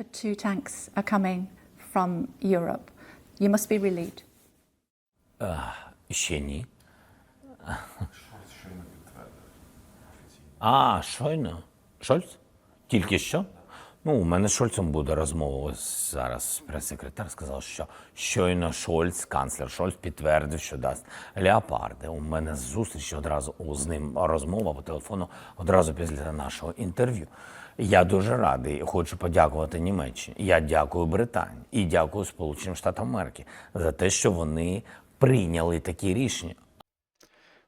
Leopard 2 tanks are coming from Europe. You must be relieved. Ще ні. Щойно. Шольц? Тільки що? У мене з Шольцем буде розмова. Ось зараз прес-секретар сказав, що щойно канцлер Шольц підтвердив, що дасть леопарди. У мене зустріч одразу з ним розмова по телефону одразу після нашого інтерв'ю. Я дуже радий, хочу подякувати Німеччині. Я дякую Британії і дякую Сполученим Штатам Америки за те, що вони прийняли такі рішення.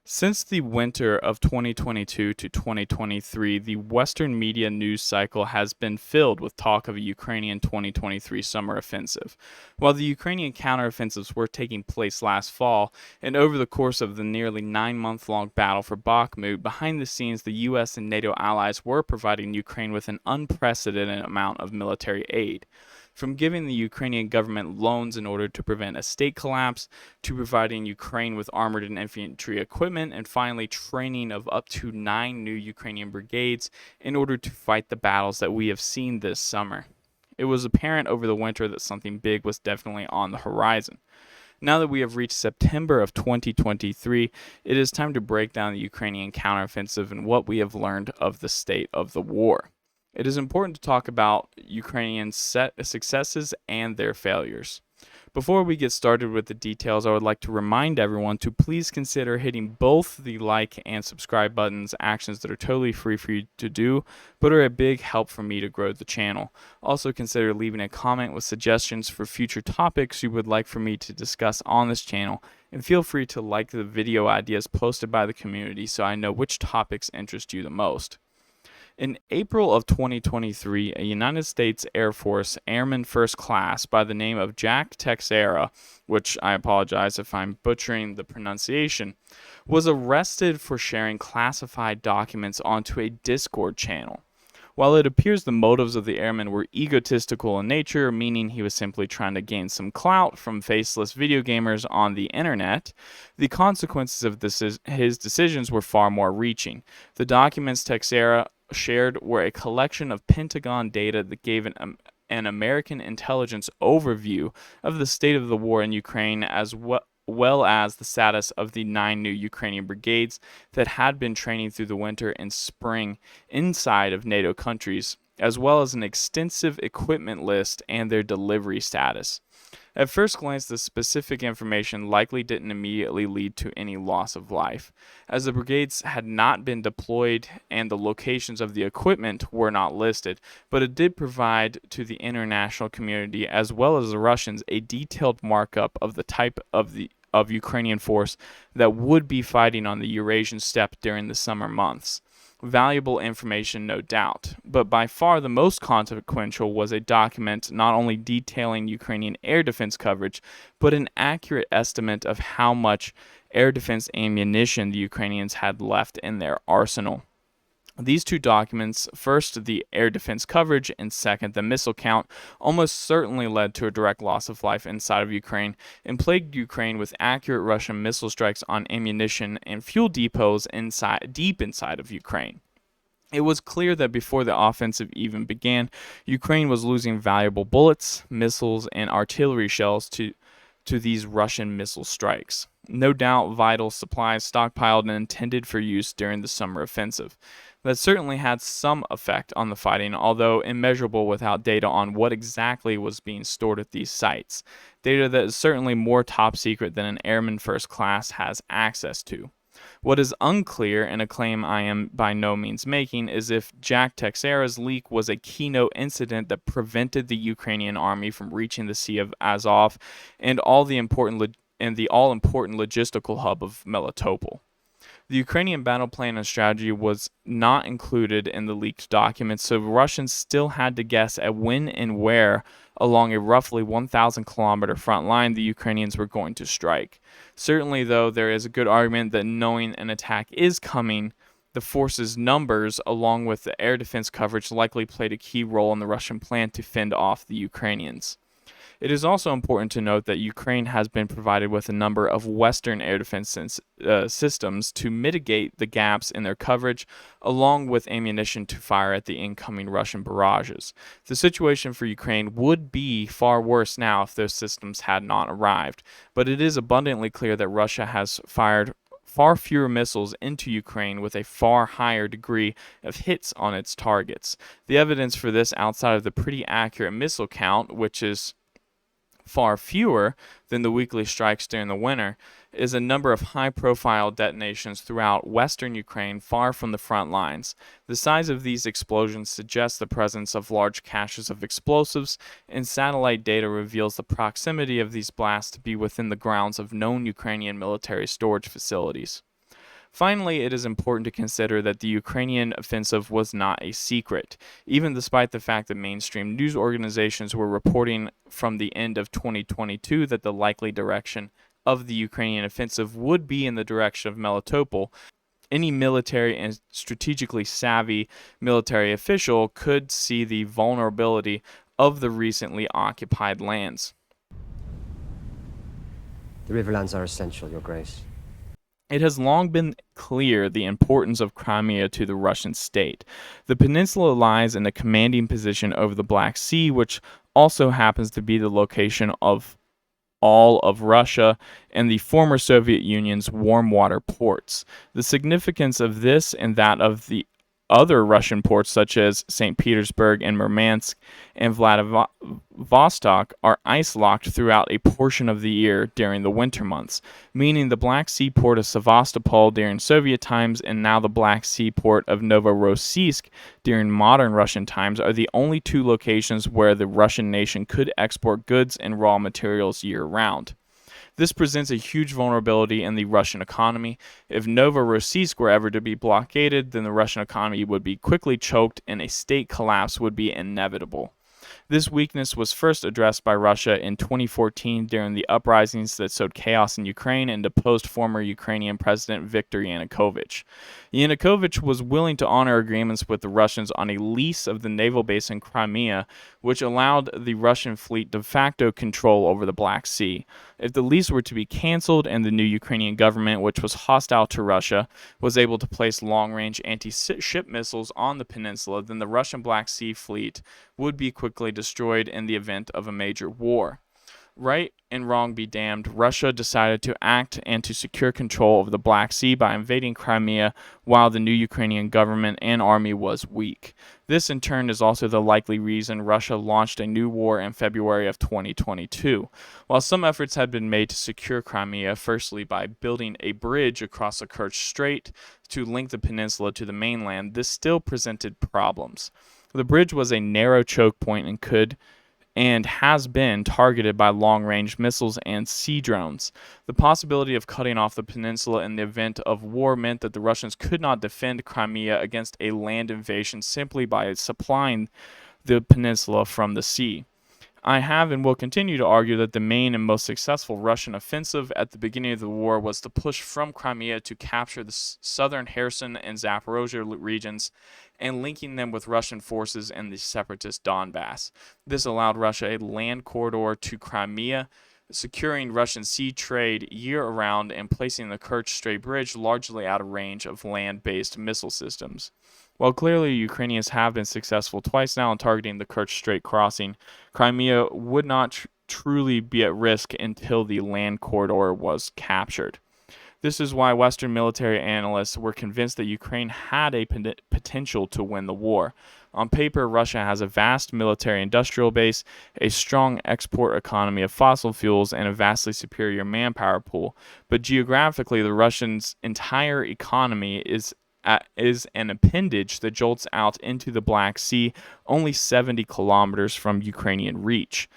Since the winter of 2022 to 2023, the Western media news cycle has been filled with talk of a Ukrainian 2023 summer offensive. While the Ukrainian counteroffensives were taking place last fall, and over the course of the nearly 9-month-long battle for Bakhmut, behind the scenes the US and NATO allies were providing Ukraine with an unprecedented amount of military aid. From giving the Ukrainian government loans in order to prevent a state collapse, to providing Ukraine with armored and infantry equipment, and finally training of up to 9 new Ukrainian brigades in order to fight the battles that we have seen this summer. It was apparent over the winter that something big was definitely on the horizon. Now that we have reached September of 2023, it is time to break down the Ukrainian counteroffensive and what we have learned of the state of the war. It is important to talk about Ukrainian successes and their failures. Before we get started with the details, I would like to remind everyone to please consider hitting both the like and subscribe buttons, actions that are totally free for you to do, but are a big help for me to grow the channel. Also consider leaving a comment with suggestions for future topics you would like for me to discuss on this channel, and feel free to like the video ideas posted by the community so I know which topics interest you the most. In April of 2023, a United States Air Force Airman First Class by the name of Jack Teixeira, which I apologize if I'm butchering the pronunciation, was arrested for sharing classified documents onto a Discord channel. While it appears the motives of the airman were egotistical in nature, meaning he was simply trying to gain some clout from faceless video gamers on the internet, the consequences of his decisions were far more reaching. The documents Teixeira shared were a collection of Pentagon data that gave an American intelligence overview of the state of the war in Ukraine, as well as the status of the 9 new Ukrainian brigades that had been training through the winter and spring inside of NATO countries, as well as an extensive equipment list and their delivery status. At first glance, the specific information likely didn't immediately lead to any loss of life, as the brigades had not been deployed and the locations of the equipment were not listed, but it did provide to the international community as well as the Russians a detailed markup of the type of Ukrainian force that would be fighting on the Eurasian steppe during the summer months. Valuable information, no doubt, but by far the most consequential was a document not only detailing Ukrainian air defense coverage, but an accurate estimate of how much air defense ammunition the Ukrainians had left in their arsenal. These two documents, first the air defense coverage and second the missile count, almost certainly led to a direct loss of life inside of Ukraine and plagued Ukraine with accurate Russian missile strikes on ammunition and fuel depots deep inside of Ukraine. It was clear that before the offensive even began, Ukraine was losing valuable bullets, missiles, and artillery shells to these Russian missile strikes. No doubt vital supplies stockpiled and intended for use during the summer offensive. That certainly had some effect on the fighting, although immeasurable without data on what exactly was being stored at these sites. Data that is certainly more top secret than an Airman First Class has access to. What is unclear, and a claim I am by no means making, is if Jack Teixeira's leak was a keynote incident that prevented the Ukrainian army from reaching the Sea of Azov and the all-important logistical hub of Melitopol. The Ukrainian battle plan and strategy was not included in the leaked documents, so Russians still had to guess at when and where along a roughly 1,000-kilometer front line the Ukrainians were going to strike. Certainly, though, there is a good argument that knowing an attack is coming, the force's numbers, along with the air defense coverage, likely played a key role in the Russian plan to fend off the Ukrainians. It is also important to note that Ukraine has been provided with a number of Western air defense systems to mitigate the gaps in their coverage, along with ammunition to fire at the incoming Russian barrages. The situation for Ukraine would be far worse now if those systems had not arrived, but it is abundantly clear that Russia has fired far fewer missiles into Ukraine with a far higher degree of hits on its targets. The evidence for this, outside of the pretty accurate missile count, which is far fewer than the weekly strikes during the winter, is a number of high-profile detonations throughout western Ukraine far from the front lines. The size of these explosions suggests the presence of large caches of explosives, and satellite data reveals the proximity of these blasts to be within the grounds of known Ukrainian military storage facilities. Finally, it is important to consider that the Ukrainian offensive was not a secret, even despite the fact that mainstream news organizations were reporting from the end of 2022 that the likely direction of the Ukrainian offensive would be in the direction of Melitopol. Any military and strategically savvy military official could see the vulnerability of the recently occupied lands. The riverlands are essential, Your Grace. It has long been clear the importance of Crimea to the Russian state. The peninsula lies in a commanding position over the Black Sea, which also happens to be the location of all of Russia and the former Soviet Union's warm water ports. The significance of this and that of the other Russian ports such as St. Petersburg and Murmansk and Vladivostok are ice-locked throughout a portion of the year during the winter months, meaning the Black Sea port of Sevastopol during Soviet times and now the Black Sea port of Novorossiysk during modern Russian times are the only two locations where the Russian nation could export goods and raw materials year-round. This presents a huge vulnerability in the Russian economy. If Novorossiysk were ever to be blockaded, then the Russian economy would be quickly choked and a state collapse would be inevitable. This weakness was first addressed by Russia in 2014 during the uprisings that sowed chaos in Ukraine and deposed former Ukrainian President Viktor Yanukovych. Yanukovych was willing to honor agreements with the Russians on a lease of the naval base in Crimea, which allowed the Russian fleet de facto control over the Black Sea. If the lease were to be canceled and the new Ukrainian government, which was hostile to Russia, was able to place long-range anti-ship missiles on the peninsula, then the Russian Black Sea fleet would be quickly destroyed in the event of a major war. Right and wrong be damned, Russia decided to act and to secure control of the Black Sea by invading Crimea while the new Ukrainian government and army was weak. This in turn is also the likely reason Russia launched a new war in February of 2022. While some efforts had been made to secure Crimea, firstly by building a bridge across the Kerch Strait to link the peninsula to the mainland, this still presented problems. The bridge was a narrow choke point and could and has been targeted by long-range missiles and sea drones. The possibility of cutting off the peninsula in the event of war meant that the Russians could not defend Crimea against a land invasion simply by supplying the peninsula from the sea. I have and will continue to argue that the main and most successful Russian offensive at the beginning of the war was to push from Crimea to capture the southern Kherson and Zaporozhye regions and linking them with Russian forces in the separatist Donbass. This allowed Russia a land corridor to Crimea, securing Russian sea trade year-round and placing the Kerch Strait Bridge largely out of range of land-based missile systems. While clearly Ukrainians have been successful twice now in targeting the Kerch Strait crossing, Crimea would not truly be at risk until the land corridor was captured. This is why Western military analysts were convinced that Ukraine had a potential to win the war. On paper, Russia has a vast military-industrial base, a strong export economy of fossil fuels, and a vastly superior manpower pool. But geographically, the Russians' entire economy is an appendage that jolts out into the Black Sea only 70 kilometers from Ukrainian reach.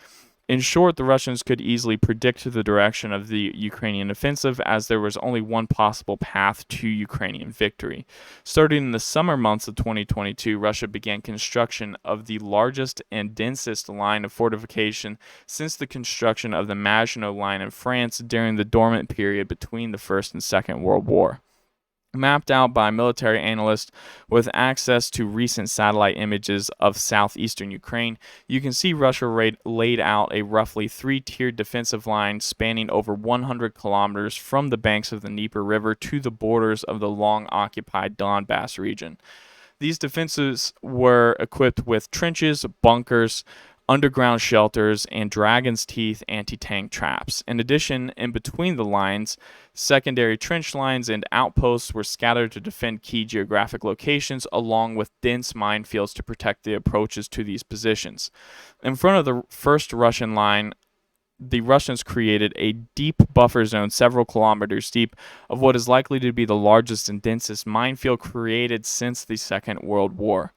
In short, the Russians could easily predict the direction of the Ukrainian offensive, as there was only one possible path to Ukrainian victory. Starting in the summer months of 2022, Russia began construction of the largest and densest line of fortification since the construction of the Maginot Line in France during the dormant period between the First and Second World War. mapped out by military analysts with access to recent satellite images of southeastern Ukraine, you can see Russia laid out a roughly three-tiered defensive line spanning over 100 kilometers from the banks of the Dnieper River to the borders of the long-occupied Donbass region. These defenses were equipped with trenches, bunkers, underground shelters, and Dragon's Teeth anti-tank traps. In addition, in between the lines, secondary trench lines and outposts were scattered to defend key geographic locations, along with dense minefields to protect the approaches to these positions. In front of the first Russian line, the Russians created a deep buffer zone several kilometers deep of what is likely to be the largest and densest minefield created since the Second World War.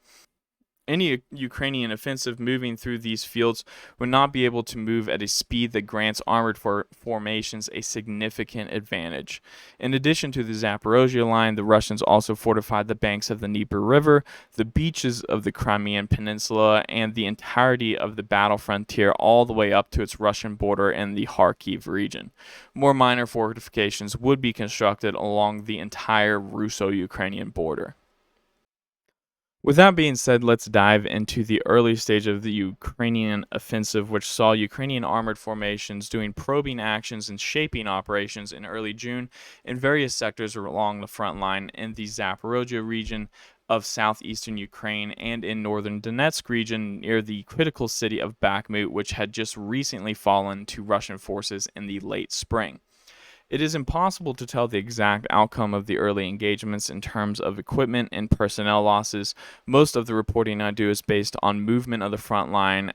Any Ukrainian offensive moving through these fields would not be able to move at a speed that grants armored formations a significant advantage. In addition to the Zaporozhye line, the Russians also fortified the banks of the Dnieper River, the beaches of the Crimean Peninsula, and the entirety of the battle frontier all the way up to its Russian border in the Kharkiv region. More minor fortifications would be constructed along the entire Russo-Ukrainian border. With that being said, let's dive into the early stage of the Ukrainian offensive, which saw Ukrainian armored formations doing probing actions and shaping operations in early June in various sectors along the front line in the Zaporozhye region of southeastern Ukraine and in northern Donetsk region near the critical city of Bakhmut, which had just recently fallen to Russian forces in the late spring. It is impossible to tell the exact outcome of the early engagements in terms of equipment and personnel losses. Most of the reporting I do is based on movement of the front line,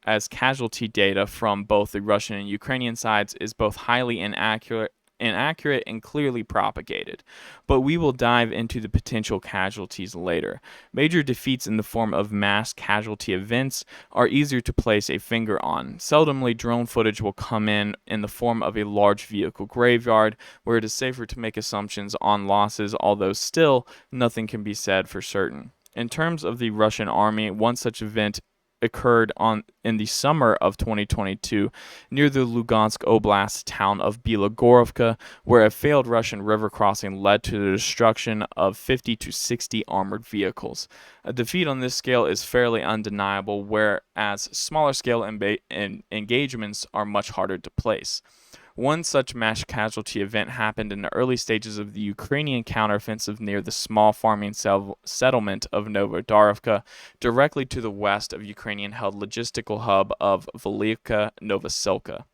as casualty data from both the Russian and Ukrainian sides is both highly inaccurate and clearly propagated, but we will dive into the potential casualties later. Major defeats in the form of mass casualty events are easier to place a finger on. Seldomly, drone footage will come in the form of a large vehicle graveyard, where it is safer to make assumptions on losses, although still nothing can be said for certain. In terms of the Russian army, one such event occurred in the summer of 2022 near the Lugansk Oblast town of Bilogorovka, where a failed Russian river crossing led to the destruction of 50 to 60 armored vehicles. A defeat on this scale is fairly undeniable, whereas smaller scale engagements are much harder to place. One such mass casualty event happened in the early stages of the Ukrainian counteroffensive near the small farming settlement of Novodarovka, directly to the west of Ukrainian-held logistical hub of Velika Novosilka.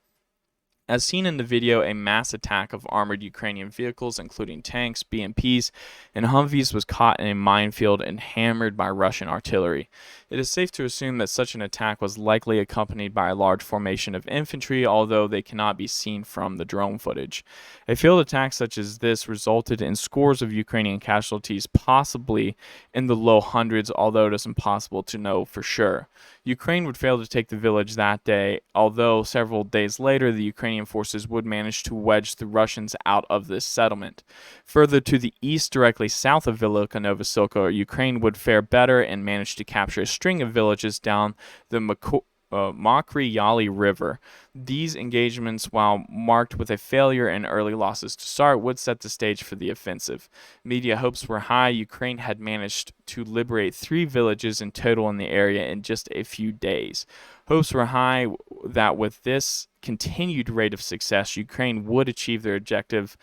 As seen in the video, a mass attack of armored Ukrainian vehicles, including tanks, BMPs, and Humvees, was caught in a minefield and hammered by Russian artillery. It is safe to assume that such an attack was likely accompanied by a large formation of infantry, although they cannot be seen from the drone footage. A failed attack such as this resulted in scores of Ukrainian casualties, possibly in the low hundreds, although it is impossible to know for sure. Ukraine would fail to take the village that day, although several days later the Ukrainian forces would manage to wedge the Russians out of this settlement. Further to the east, directly south of Velika Novosilka, Ukraine would fare better and manage to capture a string of villages down the Makry Yali River. These engagements, while marked with a failure and early losses to start, would set the stage for the offensive. Media hopes were high. Ukraine had managed to liberate 3 villages in total in the area in just a few days. Hopes were high that with this continued rate of success, Ukraine would achieve their objective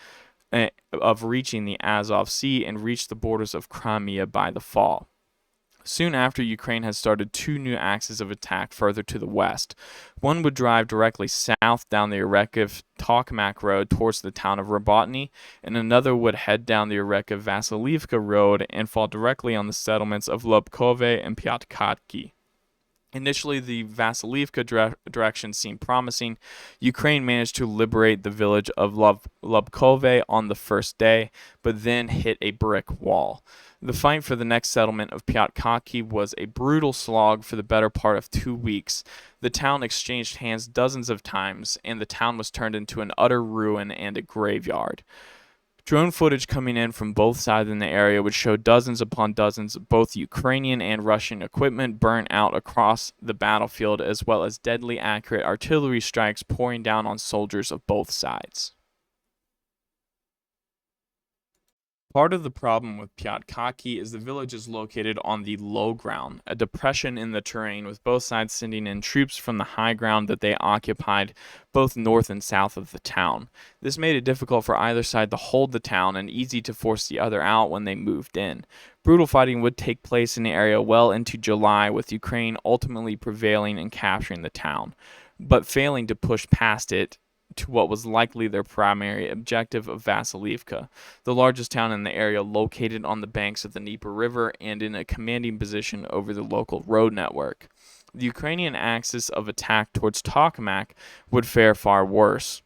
of reaching the Azov Sea and reach the borders of Crimea by the fall. Soon after, Ukraine had started 2 new axes of attack further to the west. One would drive directly south down the Tokmak road towards the town of Robotny, and another would head down the Vasilivka road and fall directly on the settlements of Lobkove and Pyatkatki. Initially, the Vasilivka direction seemed promising. Ukraine managed to liberate the village of Lobkove on the first day, but then hit a brick wall. The fight for the next settlement of Pyatkatki was a brutal slog for the better part of 2 weeks. The town exchanged hands dozens of times, and the town was turned into an utter ruin and a graveyard. Drone footage coming in from both sides in the area would show dozens upon dozens of both Ukrainian and Russian equipment burnt out across the battlefield, as well as deadly accurate artillery strikes pouring down on soldiers of both sides. Part of the problem with Pyatkaki is the village is located on the low ground, a depression in the terrain, with both sides sending in troops from the high ground that they occupied both north and south of the town. This made it difficult for either side to hold the town and easy to force the other out when they moved in. Brutal fighting would take place in the area well into July, with Ukraine ultimately prevailing and capturing the town, but failing to push past it to what was likely their primary objective of Vasilivka, the largest town in the area, located on the banks of the Dnieper River and in a commanding position over the local road network. The Ukrainian axis of attack towards Tokmak would fare far worse.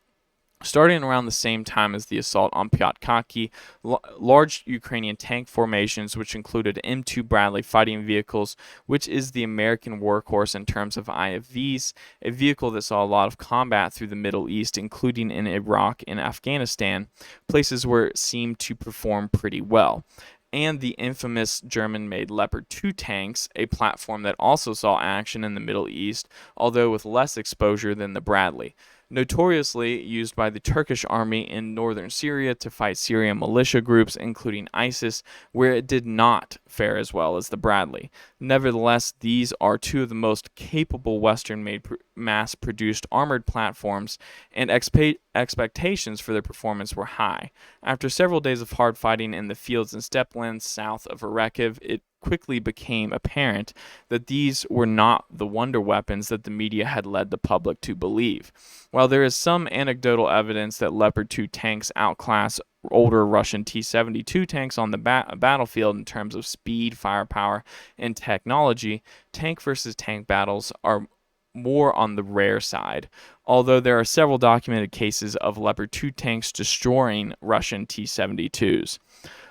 Starting around the same time as the assault on Pyatkaki, large Ukrainian tank formations, which included M2 Bradley fighting vehicles, which is the American workhorse in terms of IFVs, a vehicle that saw a lot of combat through the Middle East, including in Iraq and Afghanistan, places where it seemed to perform pretty well, and the infamous German-made Leopard 2 tanks, a platform that also saw action in the Middle East, although with less exposure than the Bradley. Notoriously used by the Turkish army in northern Syria to fight Syrian militia groups, including ISIS, where it did not fare as well as the Bradley. Nevertheless, these are two of the most capable Western-made mass-produced armored platforms, and expectations for their performance were high. After several days of hard fighting in the fields and steplands south of Kharkiv, it quickly became apparent that these were not the wonder weapons that the media had led the public to believe. While there is some anecdotal evidence that Leopard 2 tanks outclass older Russian T-72 tanks on the battlefield in terms of speed, firepower, and technology, tank versus tank battles are more on the rare side, although there are several documented cases of Leopard 2 tanks destroying Russian T-72s.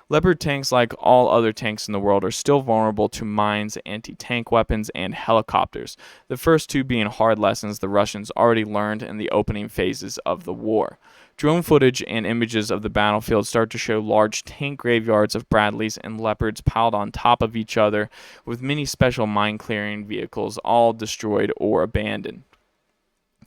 Leopard tanks, like all other tanks in the world, are still vulnerable to mines, anti-tank weapons, and helicopters, the first two being hard lessons the Russians already learned in the opening phases of the war. Drone footage and images of the battlefield start to show large tank graveyards of Bradleys and Leopards piled on top of each other, with many special mine-clearing vehicles all destroyed or abandoned.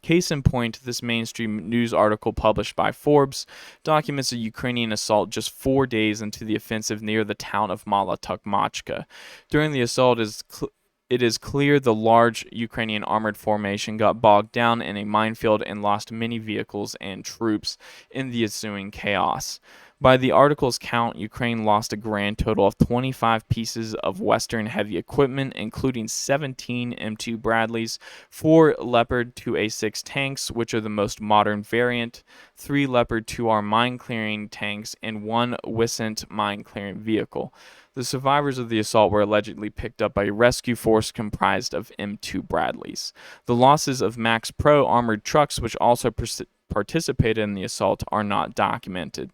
Case in point, this mainstream news article published by Forbes documents a Ukrainian assault just 4 days into the offensive near the town of Mala Tokmachka. During the assault, it is clear the large Ukrainian armored formation got bogged down in a minefield and lost many vehicles and troops in the ensuing chaos. By the article's count, Ukraine lost a grand total of 25 pieces of Western heavy equipment, including 17 M2 Bradleys, 4 Leopard 2A6 tanks, which are the most modern variant, 3 Leopard 2R mine-clearing tanks, and 1 Wissant mine-clearing vehicle. The survivors of the assault were allegedly picked up by a rescue force comprised of M2 Bradleys. The losses of Max Pro armored trucks, which also participated in the assault, are not documented.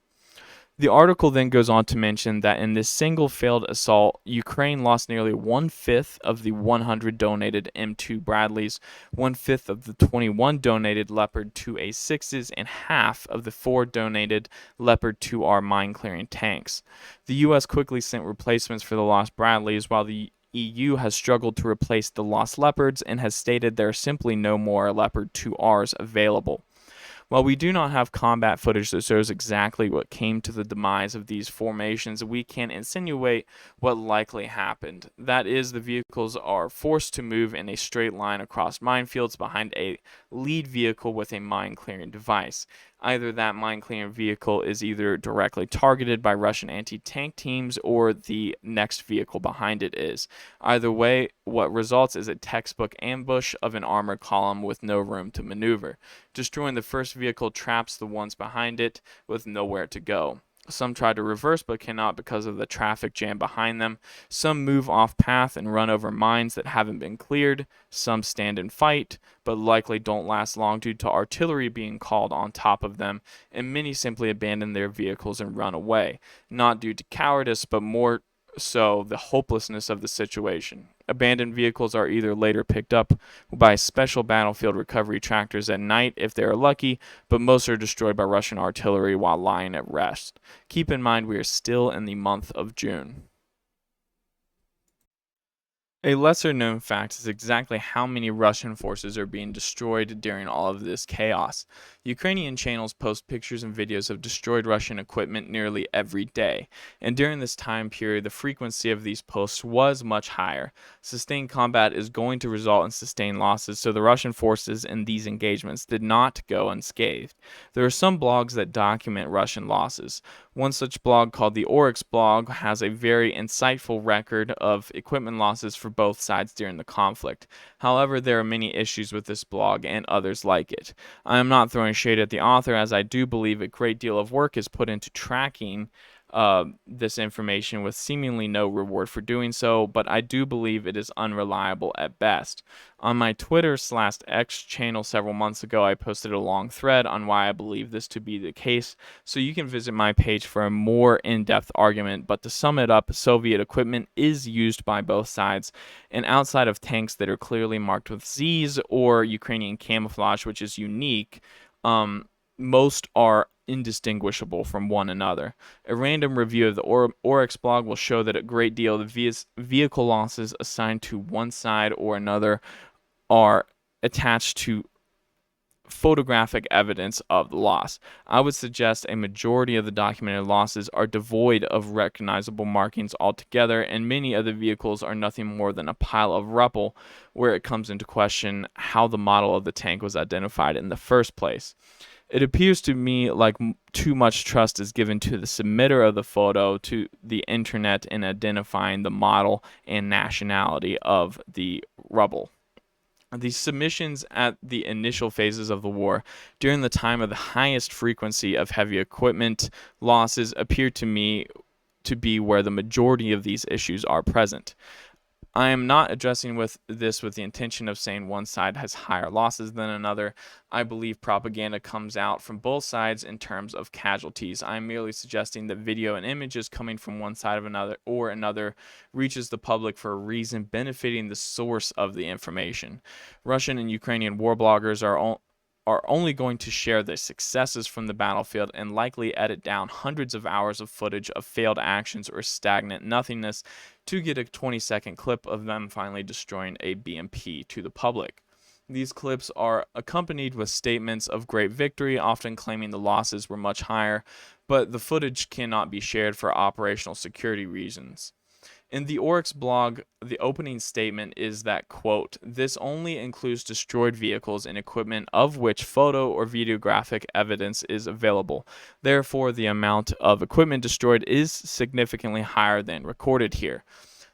The article then goes on to mention that in this single failed assault, Ukraine lost nearly 1/5 of the 100 donated M2 Bradleys, 1/5 of the 21 donated Leopard 2A6s, and half of the 4 donated Leopard 2R mine-clearing tanks. The U.S. quickly sent replacements for the lost Bradleys, while the EU has struggled to replace the lost Leopards and has stated there are simply no more Leopard 2Rs available. While we do not have combat footage that shows exactly what came to the demise of these formations, we can insinuate what likely happened. That is, the vehicles are forced to move in a straight line across minefields behind a lead vehicle with a mine-clearing device. Either that mine-clearing vehicle is either directly targeted by Russian anti-tank teams or the next vehicle behind it is. Either way, what results is a textbook ambush of an armored column with no room to maneuver. Destroying the first vehicle traps the ones behind it with nowhere to go. Some try to reverse but cannot because of the traffic jam behind them. Some move off path and run over mines that haven't been cleared. Some stand and fight, but likely don't last long due to artillery being called on top of them, and many simply abandon their vehicles and run away, not due to cowardice, but more so the hopelessness of the situation. Abandoned vehicles are either later picked up by special battlefield recovery tractors at night if they are lucky, but most are destroyed by Russian artillery while lying at rest. Keep in mind we are still in the month of June. A lesser known fact is exactly how many Russian forces are being destroyed during all of this chaos. Ukrainian channels post pictures and videos of destroyed Russian equipment nearly every day, and during this time period, the frequency of these posts was much higher. Sustained combat is going to result in sustained losses, so the Russian forces in these engagements did not go unscathed. There are some blogs that document Russian losses. One such blog, called the Oryx blog, has a very insightful record of equipment losses for both sides during the conflict. However, there are many issues with this blog and others like it. I am not throwing shade at the author, as I do believe a great deal of work is put into tracking this information with seemingly no reward for doing so, but I do believe it is unreliable at best. On my Twitter/X channel several months ago, I posted a long thread on why I believe this to be the case, so you can visit my page for a more in-depth argument. But to sum it up, Soviet equipment is used by both sides, and outside of tanks that are clearly marked with Z's or Ukrainian camouflage, which is unique, most are indistinguishable from one another. A random review of the Oryx blog will show that a great deal of the vehicle losses assigned to one side or another are attached to photographic evidence of the loss. I would suggest a majority of the documented losses are devoid of recognizable markings altogether, and many of the vehicles are nothing more than a pile of rubble, where it comes into question how the model of the tank was identified in the first place. It appears to me like too much trust is given to the submitter of the photo to the internet in identifying the model and nationality of the rubble. The submissions at the initial phases of the war, during the time of the highest frequency of heavy equipment losses, appear to me to be where the majority of these issues are present. I am not addressing this with the intention of saying one side has higher losses than another. I believe propaganda comes out from both sides in terms of casualties. I am merely suggesting that video and images coming from one side of another or another reaches the public for a reason benefiting the source of the information. Russian and Ukrainian war bloggers are only going to share the successes from the battlefield and likely edit down hundreds of hours of footage of failed actions or stagnant nothingness to get a 20-second clip of them finally destroying a BMP to the public. These clips are accompanied with statements of great victory, often claiming the losses were much higher, but the footage cannot be shared for operational security reasons. In the Oryx blog, the opening statement is that, quote, "This only includes destroyed vehicles and equipment of which photo or videographic evidence is available. Therefore, the amount of equipment destroyed is significantly higher than recorded here."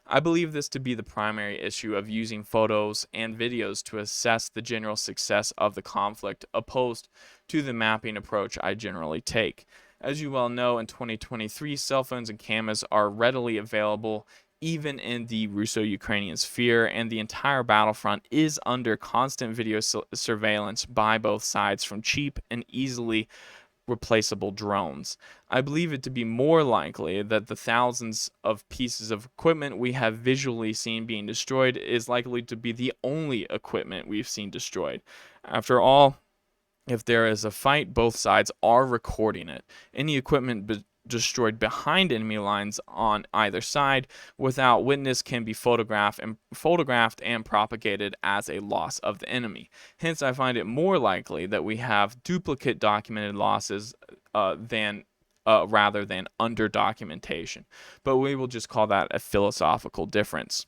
I believe this to be the primary issue of using photos and videos to assess the general success of the conflict, opposed to the mapping approach I generally take. As you well know, in 2023, cell phones and cameras are readily available even in the Russo-Ukrainian sphere, and the entire battlefront is under constant video surveillance by both sides from cheap and easily replaceable drones. I believe it to be more likely that the thousands of pieces of equipment we have visually seen being destroyed is likely to be the only equipment we've seen destroyed. After all, if there is a fight, both sides are recording it. Any equipment destroyed behind enemy lines on either side without witness can be photographed and propagated as a loss of the enemy. Hence, I find it more likely that we have duplicate documented losses rather than under documentation. But we will just call that a philosophical difference.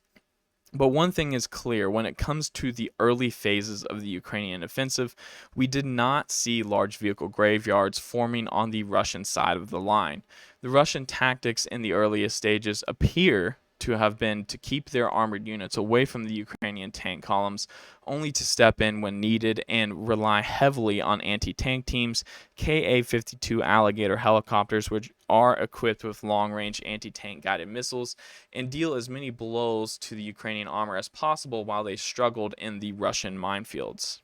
But one thing is clear: when it comes to the early phases of the Ukrainian offensive, we did not see large vehicle graveyards forming on the Russian side of the line. The Russian tactics in the earliest stages appear to have been to keep their armored units away from the Ukrainian tank columns, only to step in when needed and rely heavily on anti-tank teams, Ka-52 Alligator helicopters, which are equipped with long-range anti-tank guided missiles, and deal as many blows to the Ukrainian armor as possible while they struggled in the Russian minefields.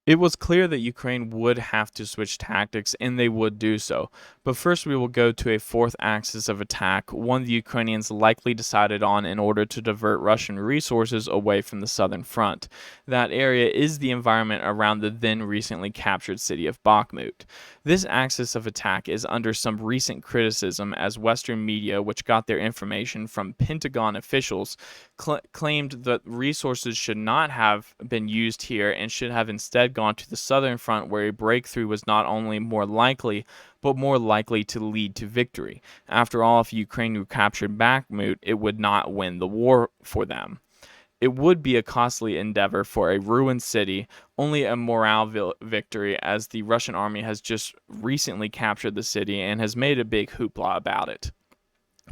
It was clear that Ukraine would have to switch tactics, and they would do so. But first, we will go to a fourth axis of attack, one the Ukrainians likely decided on in order to divert Russian resources away from the southern front. That area is the environment around the then recently captured city of Bakhmut. This axis of attack is under some recent criticism as Western media, which got their information from Pentagon officials, claimed that resources should not have been used here and should have instead gone to the southern front, where a breakthrough was not only more likely, but more likely to lead to victory. After all, if Ukraine recaptured Bakhmut, it would not win the war for them. It would be a costly endeavor for a ruined city, only a morale victory, as the Russian army has just recently captured the city and has made a big hoopla about it.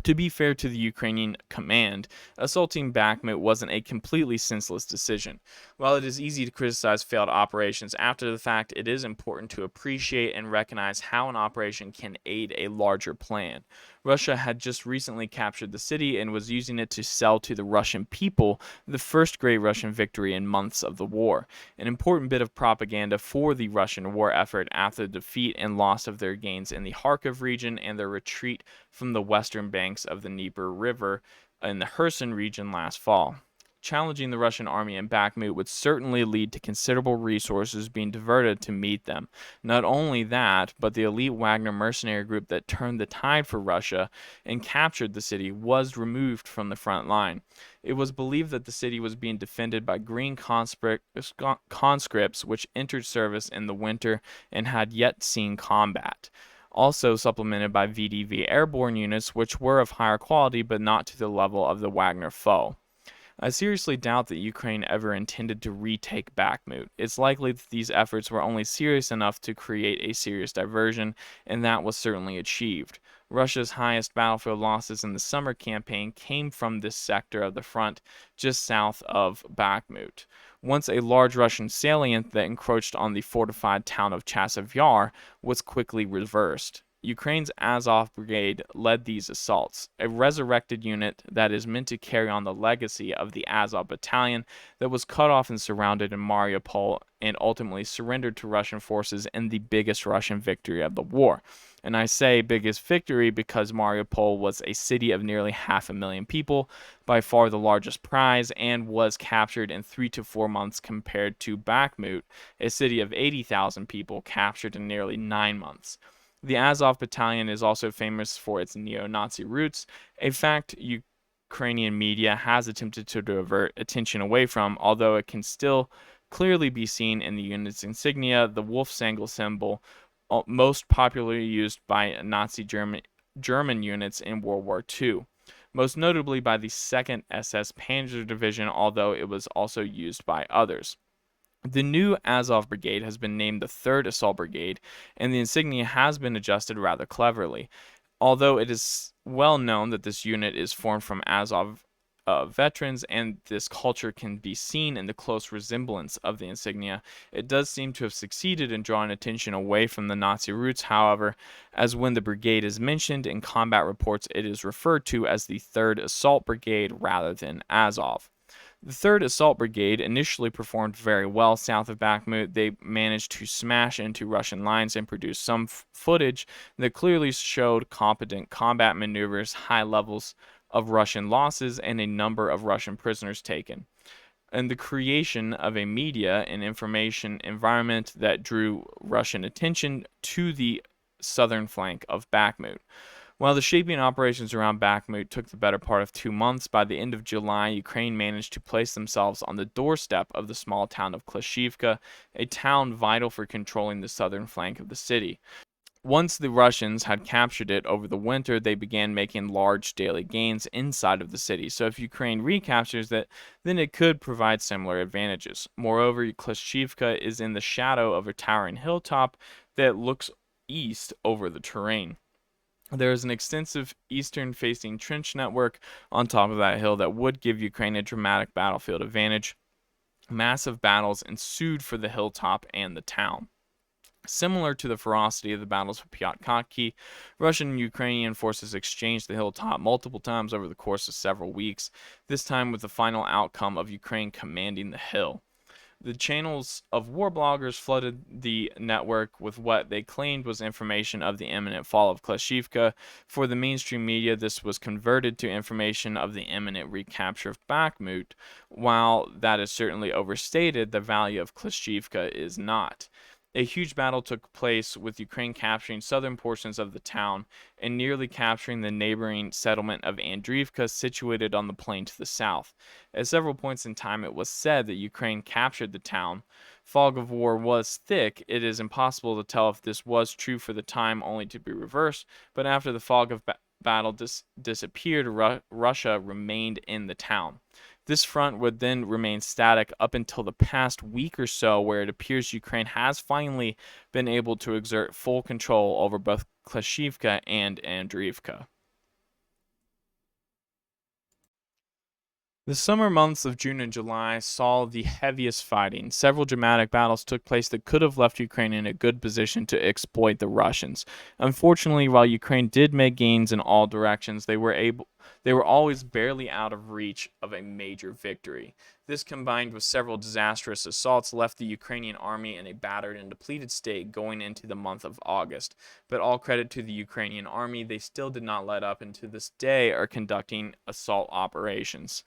To be fair to the Ukrainian command, assaulting Bakhmut wasn't a completely senseless decision. While it is easy to criticize failed operations after the fact, it is important to appreciate and recognize how an operation can aid a larger plan. Russia had just recently captured the city and was using it to sell to the Russian people the first great Russian victory in months of the war, an important bit of propaganda for the Russian war effort after the defeat and loss of their gains in the Kharkiv region and their retreat from the western banks of the Dnieper River in the Kherson region last fall. Challenging the Russian army in Bakhmut would certainly lead to considerable resources being diverted to meet them. Not only that, but the elite Wagner mercenary group that turned the tide for Russia and captured the city was removed from the front line. It was believed that the city was being defended by green conscripts which entered service in the winter and had yet seen combat, also supplemented by VDV airborne units which were of higher quality but not to the level of the Wagner foe. I seriously doubt that Ukraine ever intended to retake Bakhmut. It's likely that these efforts were only serious enough to create a serious diversion, and that was certainly achieved. Russia's highest battlefield losses in the summer campaign came from this sector of the front just south of Bakhmut. Once a large Russian salient that encroached on the fortified town of Chasiv Yar was quickly reversed. Ukraine's Azov Brigade led these assaults, a resurrected unit that is meant to carry on the legacy of the Azov Battalion that was cut off and surrounded in Mariupol and ultimately surrendered to Russian forces in the biggest Russian victory of the war. And I say biggest victory because Mariupol was a city of nearly 500,000 people, by far the largest prize, and was captured in 3 to 4 months compared to Bakhmut, a city of 80,000 people captured in nearly 9 months. The Azov Battalion is also famous for its neo-Nazi roots, a fact Ukrainian media has attempted to divert attention away from, although it can still clearly be seen in the unit's insignia, the Wolfsangel symbol, most popularly used by Nazi German units in World War II, most notably by the 2nd SS Panzer Division, although it was also used by others. The new Azov Brigade has been named the 3rd Assault Brigade, and the insignia has been adjusted rather cleverly. Although it is well known that this unit is formed from Azov veterans, and this culture can be seen in the close resemblance of the insignia, it does seem to have succeeded in drawing attention away from the Nazi roots, however, as when the brigade is mentioned in combat reports, it is referred to as the 3rd Assault Brigade rather than Azov. The 3rd Assault Brigade initially performed very well south of Bakhmut. They managed to smash into Russian lines and produce some footage that clearly showed competent combat maneuvers, high levels of Russian losses, and a number of Russian prisoners taken, and the creation of a media and information environment that drew Russian attention to the southern flank of Bakhmut. While the shaping operations around Bakhmut took the better part of 2 months, by the end of July, Ukraine managed to place themselves on the doorstep of the small town of Klashivka, a town vital for controlling the southern flank of the city. Once the Russians had captured it over the winter, they began making large daily gains inside of the city. So if Ukraine recaptures it, then it could provide similar advantages. Moreover, Klashivka is in the shadow of a towering hilltop that looks east over the terrain. There is an extensive eastern-facing trench network on top of that hill that would give Ukraine a dramatic battlefield advantage. Massive battles ensued for the hilltop and the town. Similar to the ferocity of the battles of Pyatkhatki, Russian and Ukrainian forces exchanged the hilltop multiple times over the course of several weeks, this time with the final outcome of Ukraine commanding the hill. The channels of war bloggers flooded the network with what they claimed was information of the imminent fall of Klashivka. For the mainstream media, this was converted to information of the imminent recapture of Bakhmut. While that is certainly overstated, the value of Klashivka is not. A huge battle took place with Ukraine capturing southern portions of the town and nearly capturing the neighboring settlement of Andriivka, situated on the plain to the south. At several points in time, it was said that Ukraine captured the town. Fog of war was thick. It is impossible to tell if this was true for the time, only to be reversed, but after the fog of battle disappeared, Russia remained in the town. This front would then remain static up until the past week or so, where it appears Ukraine has finally been able to exert full control over both Klashivka and Andriivka. The summer months of June and July saw the heaviest fighting. Several dramatic battles took place that could have left Ukraine in a good position to exploit the Russians. Unfortunately, while Ukraine did make gains in all directions, they were always barely out of reach of a major victory. This, combined with several disastrous assaults, left the Ukrainian army in a battered and depleted state going into the month of August. But all credit to the Ukrainian army, they still did not let up, and to this day are conducting assault operations.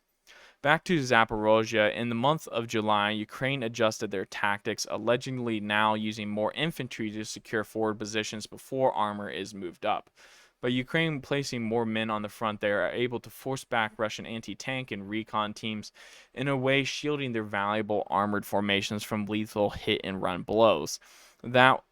Back to Zaporozhye, in the month of July, Ukraine adjusted their tactics, allegedly now using more infantry to secure forward positions before armor is moved up. By Ukraine placing more men on the front, they are able to force back Russian anti-tank and recon teams, in a way shielding their valuable armored formations from lethal hit-and-run blows that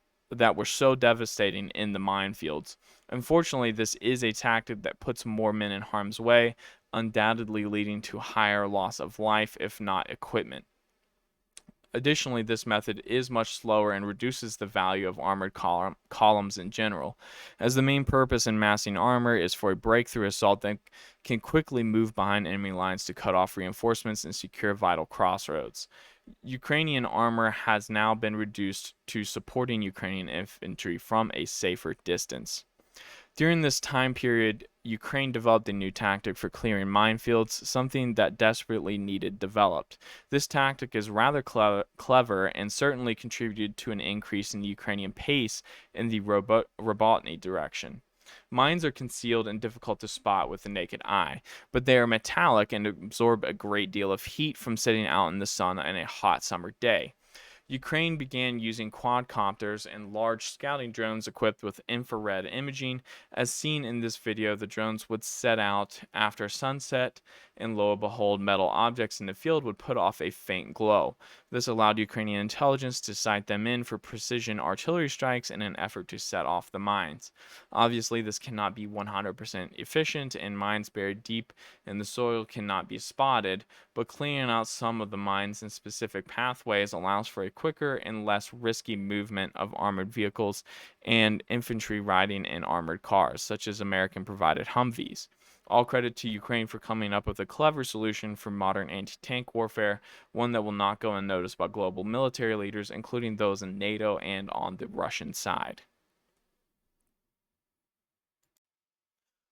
were so devastating in the minefields. Unfortunately, this is a tactic that puts more men in harm's way, undoubtedly leading to higher loss of life, if not equipment. Additionally, this method is much slower and reduces the value of armored columns in general, as the main purpose in massing armor is for a breakthrough assault that can quickly move behind enemy lines to cut off reinforcements and secure vital crossroads. Ukrainian armor has now been reduced to supporting Ukrainian infantry from a safer distance. During this time period, Ukraine developed a new tactic for clearing minefields, something that desperately needed developed. This tactic is rather clever and certainly contributed to an increase in the Ukrainian pace in the Robotny direction. Mines are concealed and difficult to spot with the naked eye, but they are metallic and absorb a great deal of heat from sitting out in the sun on a hot summer day. Ukraine began using quadcopters and large scouting drones equipped with infrared imaging. As seen in this video, the drones would set out after sunset, and lo and behold, metal objects in the field would put off a faint glow. This allowed Ukrainian intelligence to sight them in for precision artillery strikes in an effort to set off the mines. Obviously, this cannot be 100% efficient, and mines buried deep in the soil cannot be spotted, but clearing out some of the mines in specific pathways allows for a quicker and less risky movement of armored vehicles and infantry riding in armored cars, such as American-provided Humvees. All credit to Ukraine for coming up with a clever solution for modern anti-tank warfare, one that will not go unnoticed by global military leaders, including those in NATO and on the Russian side.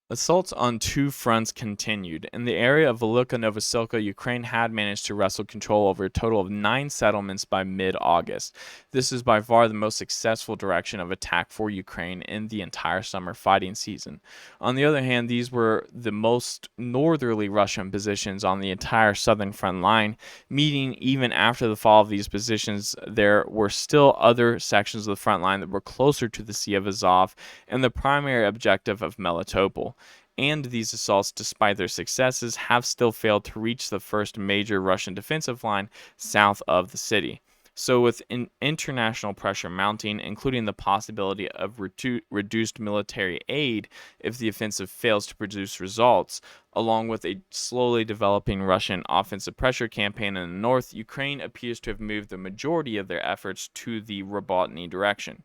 Assaults on two fronts continued. In the area of Veluka Novosilka, Ukraine had managed to wrestle control over a total of 9 settlements by mid-August. This is by far the most successful direction of attack for Ukraine in the entire summer fighting season. On the other hand, these were the most northerly Russian positions on the entire southern front line, meaning even after the fall of these positions, there were still other sections of the front line that were closer to the Sea of Azov and the primary objective of Melitopol. And these assaults, despite their successes, have still failed to reach the first major Russian defensive line south of the city. So with international pressure mounting, including the possibility of reduced military aid if the offensive fails to produce results, along with a slowly developing Russian offensive pressure campaign in the north, Ukraine appears to have moved the majority of their efforts to the Robotny direction.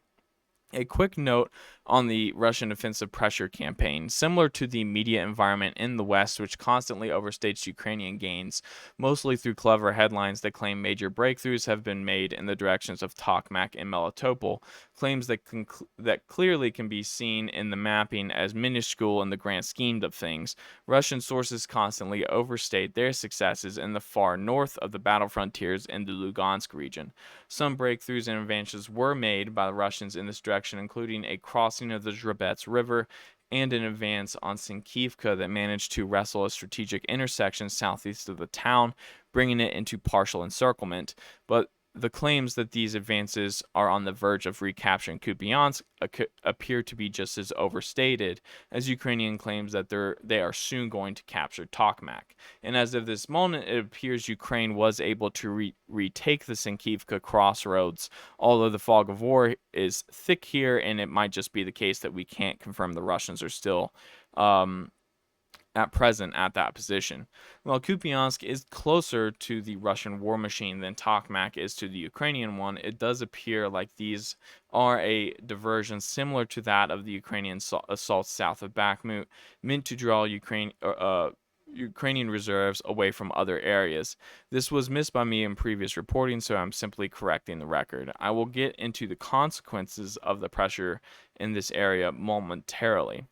A quick note on the Russian offensive pressure campaign. Similar to the media environment in the West, which constantly overstates Ukrainian gains, mostly through clever headlines that claim major breakthroughs have been made in the directions of Tokmak and Melitopol, claims that clearly can be seen in the mapping as minuscule in the grand scheme of things. Russian sources constantly overstate their successes in the far north of the battle frontiers in the Lugansk region. Some breakthroughs and advances were made by the Russians in this direction, including a crossing of the Drabets River and an advance on Sinkivka that managed to wrestle a strategic intersection southeast of the town, bringing it into partial encirclement. But the claims that these advances are on the verge of recapturing Kupiansk appear to be just as overstated as Ukrainian claims that they are soon going to capture Tokmak. And as of this moment, it appears Ukraine was able to retake the Sinkivka crossroads, although the fog of war is thick here, and it might just be the case that we can't confirm the Russians are still at present at that position. While Kupiansk is closer to the Russian war machine than Tokmak is to the Ukrainian one, it does appear like these are a diversion similar to that of the Ukrainian assault south of Bakhmut, meant to draw Ukrainian reserves away from other areas. This was missed by me in previous reporting, so I'm simply correcting the record. I will get into the consequences of the pressure in this area momentarily.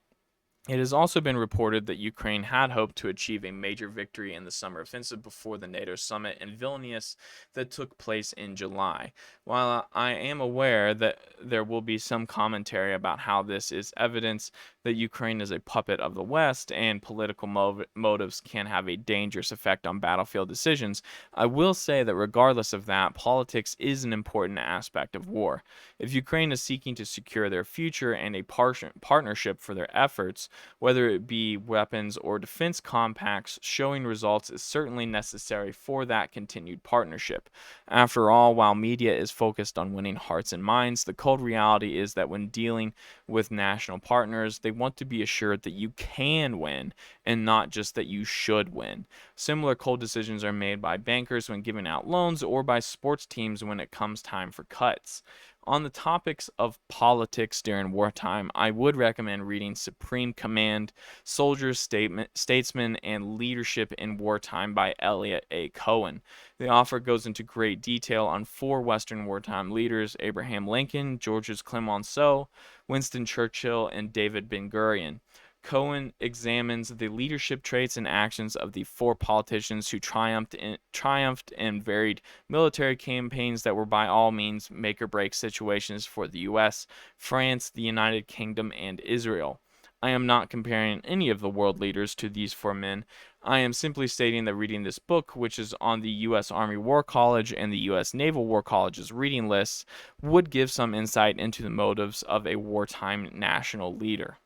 It has also been reported that Ukraine had hoped to achieve a major victory in the summer offensive before the NATO summit in Vilnius that took place in July. While I am aware that there will be some commentary about how this is evidence that Ukraine is a puppet of the West and political motives can have a dangerous effect on battlefield decisions, I will say that regardless of that, politics is an important aspect of war. If Ukraine is seeking to secure their future and a partnership for their efforts, whether it be weapons or defense compacts, showing results is certainly necessary for that continued partnership. After all, while media is focused on winning hearts and minds, the cold reality is that when dealing with national partners, they want to be assured that you can win and not just that you should win. Similar cold decisions are made by bankers when giving out loans or by sports teams when it comes time for cuts. On the topics of politics during wartime, I would recommend reading Supreme Command, Soldiers, Statesmen, and Leadership in Wartime by Elliot A. Cohen. The author goes into great detail on 4 Western wartime leaders: Abraham Lincoln, Georges Clemenceau, Winston Churchill, and David Ben-Gurion. Cohen examines the leadership traits and actions of the 4 politicians who triumphed in varied military campaigns that were by all means make or break situations for the U.S., France, the United Kingdom, and Israel. I am not comparing any of the world leaders to these 4 men. I am simply stating that reading this book, which is on the U.S. Army War College and the U.S. Naval War College's reading lists, would give some insight into the motives of a wartime national leader.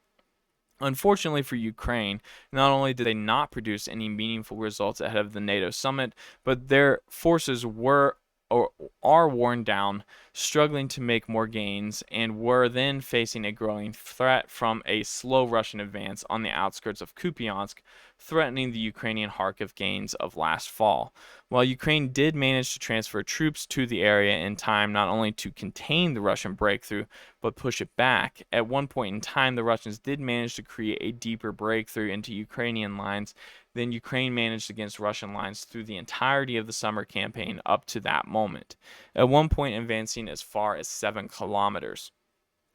Unfortunately for Ukraine, not only did they not produce any meaningful results ahead of the NATO summit, but their forces were or are worn down, struggling to make more gains, and were then facing a growing threat from a slow Russian advance on the outskirts of Kupiansk, threatening the Ukrainian Kharkiv gains of last fall. While Ukraine did manage to transfer troops to the area in time not only to contain the Russian breakthrough, but push it back, at one point in time the Russians did manage to create a deeper breakthrough into Ukrainian lines than Ukraine managed against Russian lines through the entirety of the summer campaign up to that moment, at one point advancing as far as 7 kilometers.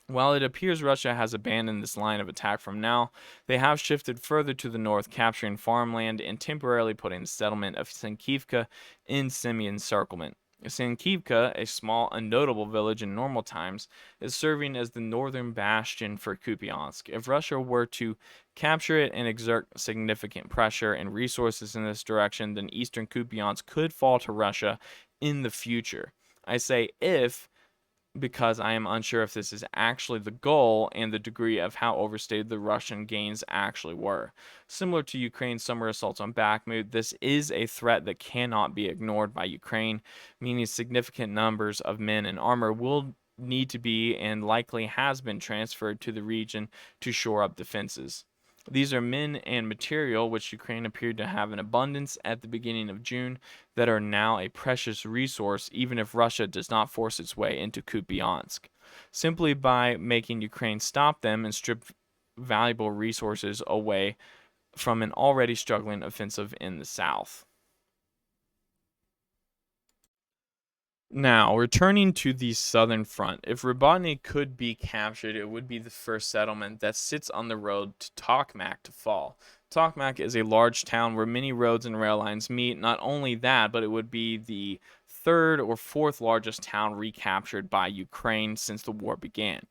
While it appears Russia has abandoned this line of attack from now, they have shifted further to the north, capturing farmland and temporarily putting the settlement of Sinkivka in semi-encirclement. Sinkivka, a small, unnotable village in normal times, is serving as the northern bastion for Kupiansk. If Russia were to capture it and exert significant pressure and resources in this direction, then eastern Kupiansk could fall to Russia in the future. I say if, because I am unsure if this is actually the goal and the degree of how overstated the Russian gains actually were. Similar to Ukraine's summer assaults on Bakhmut, this is a threat that cannot be ignored by Ukraine, meaning significant numbers of men and armor will need to be and likely has been transferred to the region to shore up defenses. These are men and material which Ukraine appeared to have in abundance at the beginning of June that are now a precious resource even if Russia does not force its way into Kupiansk. simply by making Ukraine stop them and strip valuable resources away from an already struggling offensive in the south. Now, returning to the southern front, if Robotny could be captured, it would be the first settlement that sits on the road to Tokmak to fall. Tokmak is a large town where many roads and rail lines meet. Not only that, but it would be the third or fourth largest town recaptured by Ukraine since the war began.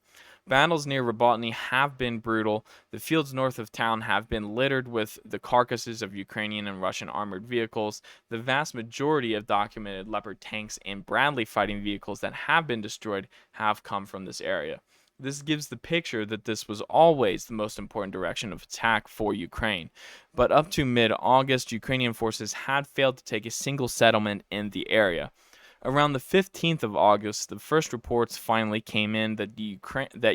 Battles near Robotny have been brutal. The fields north of town have been littered with the carcasses of Ukrainian and Russian armored vehicles. The vast majority of documented Leopard tanks and Bradley fighting vehicles that have been destroyed have come from this area. This gives the picture that this was always the most important direction of attack for Ukraine. But up to mid-August, Ukrainian forces had failed to take a single settlement in the area. Around the 15th of August, the first reports finally came in that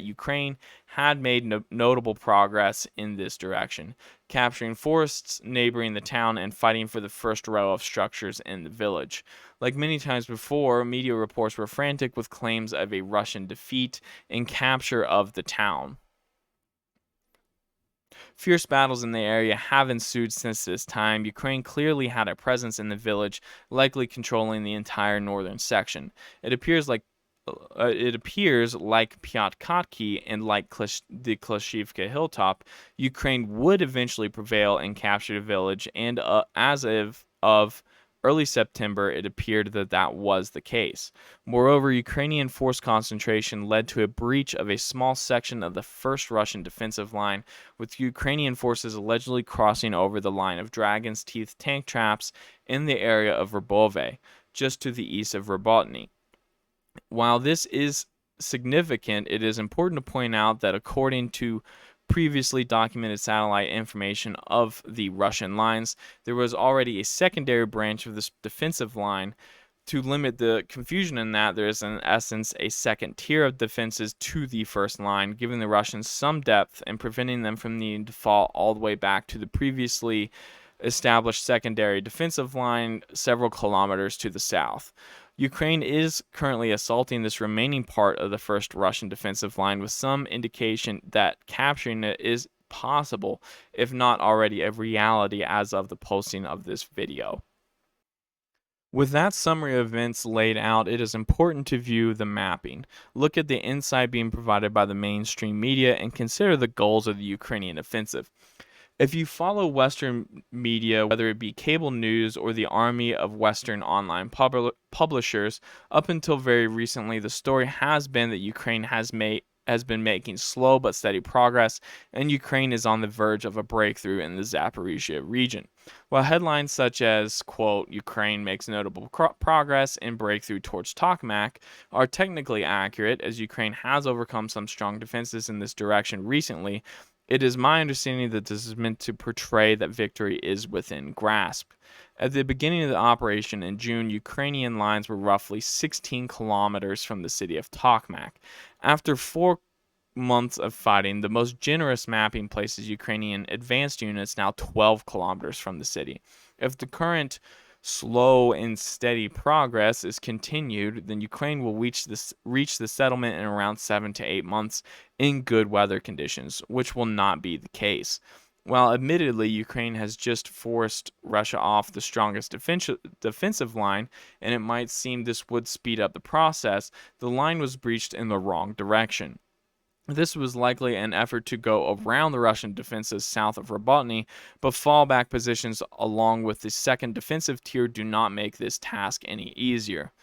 Ukraine had made notable progress in this direction, capturing forests neighboring the town and fighting for the first row of structures in the village. Like many times before, media reports were frantic with claims of a Russian defeat and capture of the town. Fierce battles in the area have ensued since this time. Ukraine clearly had a presence in the village, likely controlling the entire northern section. It appears like Pyatkhatki and like the Klashivka hilltop, Ukraine would eventually prevail and capture the village, and as of early September, it appeared that that was the case. Moreover, Ukrainian force concentration led to a breach of a small section of the first Russian defensive line, with Ukrainian forces allegedly crossing over the line of Dragon's Teeth tank traps in the area of Verbove, just to the east of Robotny. While this is significant, it is important to point out that according to previously documented satellite information of the Russian lines, there was already a secondary branch of this defensive line. To limit the confusion in that, there is in essence a second tier of defenses to the first line, giving the Russians some depth and preventing them from needing to fall all the way back to the previously established secondary defensive line several kilometers to the south. Ukraine is currently assaulting this remaining part of the first Russian defensive line, with some indication that capturing it is possible, if not already a reality as of the posting of this video. With that summary of events laid out, it is important to view the mapping. Look at the insight being provided by the mainstream media and consider the goals of the Ukrainian offensive. If you follow Western media, whether it be cable news or the army of Western online publishers, up until very recently, the story has been that Ukraine has been making slow but steady progress, and Ukraine is on the verge of a breakthrough in the Zaporizhia region. While headlines such as, quote, Ukraine makes notable progress and breakthrough towards Tokmak are technically accurate, as Ukraine has overcome some strong defenses in this direction recently, it is my understanding that this is meant to portray that victory is within grasp. At the beginning of the operation in June, Ukrainian lines were roughly 16 kilometers from the city of Tokmak. After 4 months of fighting, the most generous mapping places Ukrainian advanced units now 12 kilometers from the city. If the current slow and steady progress is continued, then Ukraine will reach the settlement in around 7 to 8 months in good weather conditions, which will not be the case. While admittedly Ukraine has just forced Russia off the strongest defensive line, and it might seem this would speed up the process, the line was breached in the wrong direction. This was likely an effort to go around the Russian defenses south of Robotny, but fallback positions along with the second defensive tier do not make this task any easier.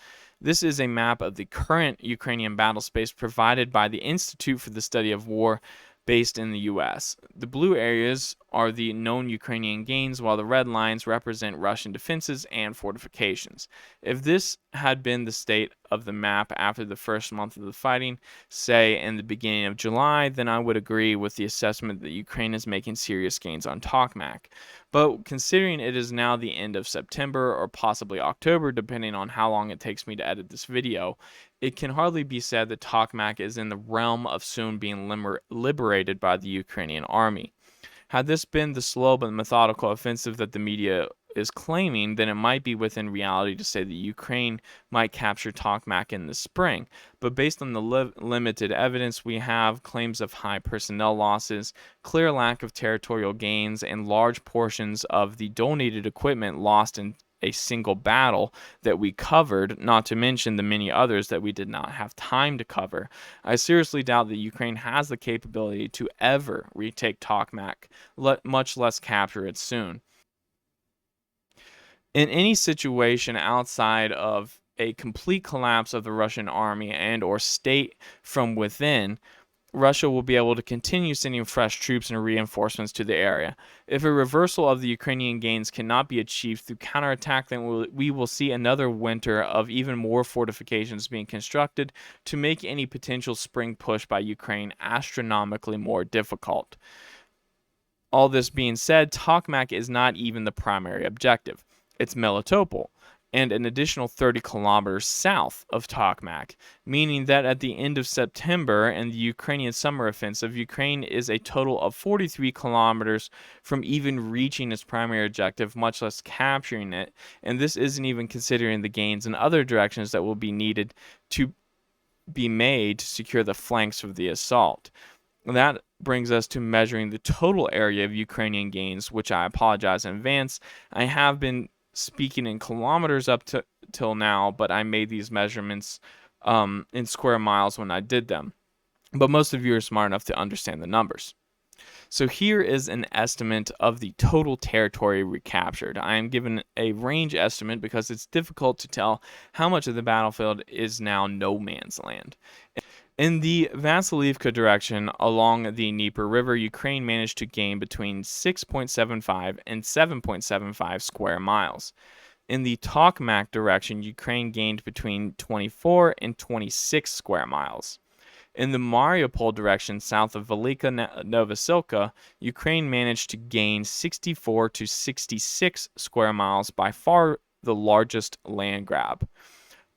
This is a map of the current Ukrainian battle space provided by the Institute for the Study of War based in the US. The blue areas are the known Ukrainian gains, while the red lines represent Russian defenses and fortifications. If this had been the state of the map after the first month of the fighting, say in the beginning of July, then I would agree with the assessment that Ukraine is making serious gains on Tokmak. But considering it is now the end of September or possibly October, depending on how long it takes me to edit this video, it can hardly be said that Tokmak is in the realm of soon being liberated by the Ukrainian army. Had this been the slow but methodical offensive that the media is claiming, then it might be within reality to say that Ukraine might capture Tokmak in the spring. But based on the limited evidence we have, claims of high personnel losses, clear lack of territorial gains, and large portions of the donated equipment lost in a single battle that we covered, not to mention the many others that we did not have time to cover, I seriously doubt that Ukraine has the capability to ever retake Tokmak, much less capture it soon. In any situation outside of a complete collapse of the Russian army and or state from within, Russia will be able to continue sending fresh troops and reinforcements to the area. If a reversal of the Ukrainian gains cannot be achieved through counterattack, then we will see another winter of even more fortifications being constructed to make any potential spring push by Ukraine astronomically more difficult. All this being said, Tokmak is not even the primary objective. It's Melitopol, and an additional 30 kilometers south of Tokmak, meaning that at the end of September and the Ukrainian summer offensive, Ukraine is a total of 43 kilometers from even reaching its primary objective, much less capturing it, and this isn't even considering the gains in other directions that will be needed to be made to secure the flanks of the assault. That brings us to measuring the total area of Ukrainian gains, which I apologize in advance. I have been speaking in kilometers up to till now, but I made these measurements in square miles when I did them. But most of you are smart enough to understand the numbers. So here is an estimate of the total territory recaptured. I am given a range estimate because it's difficult to tell how much of the battlefield is now no man's land. In the Vasilivka direction along the Dnieper River, Ukraine managed to gain between 6.75 and 7.75 square miles. In the Tokmak direction, Ukraine gained between 24 and 26 square miles. In the Mariupol direction south of Velika Novosilka, Ukraine managed to gain 64 to 66 square miles, by far the largest land grab.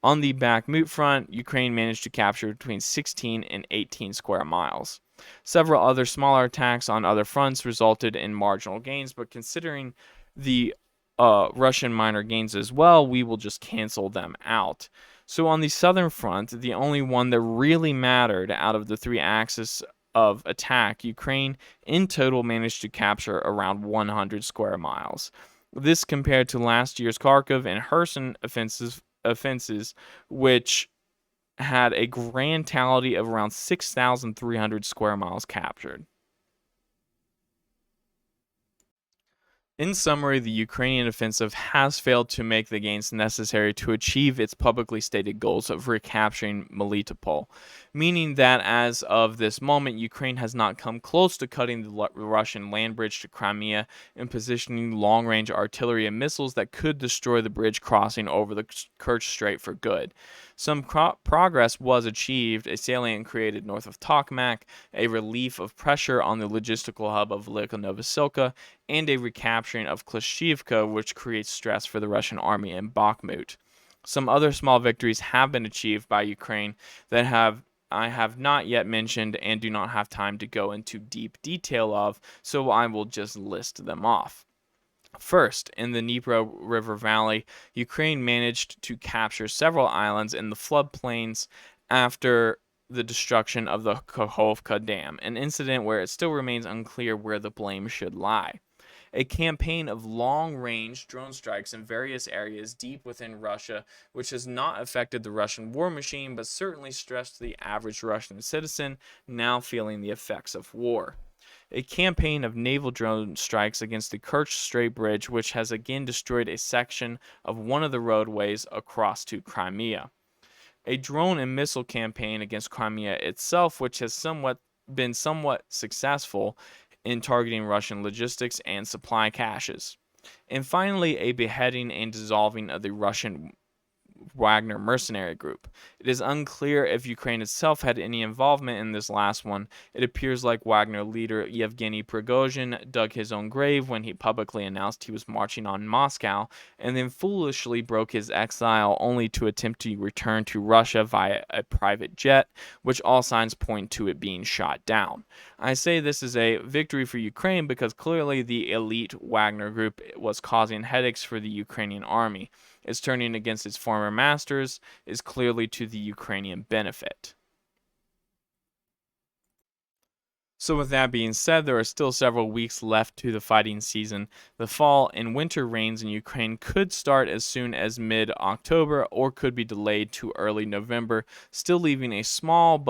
On the Bakhmut front, Ukraine managed to capture between 16 and 18 square miles. Several other smaller attacks on other fronts resulted in marginal gains, but considering the Russian minor gains as well, we will just cancel them out. So on the southern front, the only one that really mattered out of the three axes of attack, Ukraine in total managed to capture around 100 square miles. This compared to last year's Kharkiv and Kherson offenses, which had a grand tally of around 6,300 square miles captured. In summary, the Ukrainian offensive has failed to make the gains necessary to achieve its publicly stated goals of recapturing Melitopol, meaning that as of this moment, Ukraine has not come close to cutting the Russian land bridge to Crimea and positioning long-range artillery and missiles that could destroy the bridge crossing over the Kerch Strait for good. Some progress was achieved, a salient created north of Tokmak, a relief of pressure on the logistical hub of Velika Novosilka, and a recapturing of Klishchiivka, which creates stress for the Russian army in Bakhmut. Some other small victories have been achieved by Ukraine that I have not yet mentioned and do not have time to go into deep detail of, so I will just list them off. First, in the Dnieper River Valley, Ukraine managed to capture several islands in the floodplains after the destruction of the Kakhovka Dam, an incident where it still remains unclear where the blame should lie. A campaign of long-range drone strikes in various areas deep within Russia, which has not affected the Russian war machine, but certainly stressed the average Russian citizen now feeling the effects of war. A campaign of naval drone strikes against the Kerch Strait Bridge, which has again destroyed a section of one of the roadways across to Crimea. A drone and missile campaign against Crimea itself, which has been somewhat successful in targeting Russian logistics and supply caches. And finally, a beheading and dissolving of the Russian Wagner mercenary group. It is unclear if Ukraine itself had any involvement in this last one. It appears like Wagner leader Yevgeny Prigozhin dug his own grave when he publicly announced he was marching on Moscow, and then foolishly broke his exile only to attempt to return to Russia via a private jet, which all signs point to it being shot down. I say this is a victory for Ukraine because clearly the elite Wagner group was causing headaches for the Ukrainian army. Its turning against its former masters is clearly to the Ukrainian benefit. So with that being said, there are still several weeks left to the fighting season. The fall and winter rains in Ukraine could start as soon as mid-October or could be delayed to early November, still leaving a small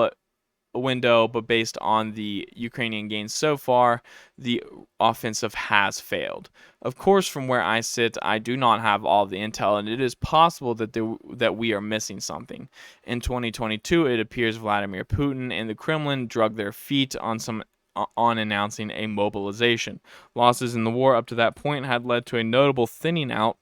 window, but based on the Ukrainian gains so far, the offensive has failed. Of course, from where I sit, I do not have all the intel, and it is possible that we are missing something. In 2022, it appears Vladimir Putin and the Kremlin drug their feet on announcing a mobilization. Losses in the war up to that point had led to a notable thinning out